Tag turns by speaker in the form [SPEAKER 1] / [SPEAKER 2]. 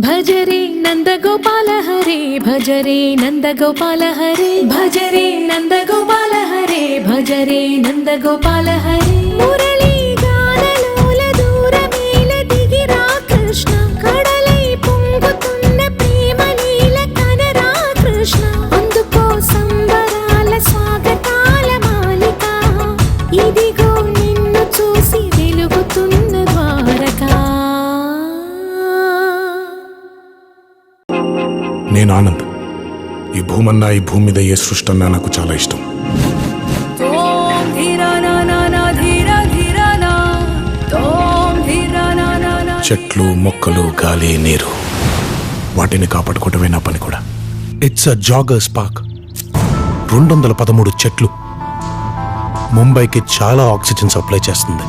[SPEAKER 1] భజరే నందగోపాల హరే భజరే నందగోపాల హరే భజరే నందగోపాల హరే భజరే నందగోపాల హరే మురళీ గానలోల దూరమేల దిగిరా కృష్ణ కడలై పొంగుతున్న ప్రేమ లీల కనరా కృష్ణ అందుకో సంబరాల స్వాగతాల మాలిక ఇదిగో నిన్ను చూసి వెలుగుతున్న ద్వారకా.
[SPEAKER 2] నేను ఆనంద్. ఈ భూమన్నా ఈ భూమి మీద ఏ సృష్టి అన్నా నాకు చాలా ఇష్టం. చెట్లు మొక్కలు గాలి నీరు వాటిని కాపాడుకోవటమే నా పని కూడా. It's a joggers park. 213 చెట్లు ముంబైకి చాలా ఆక్సిజన్ సప్లై చేస్తుంది.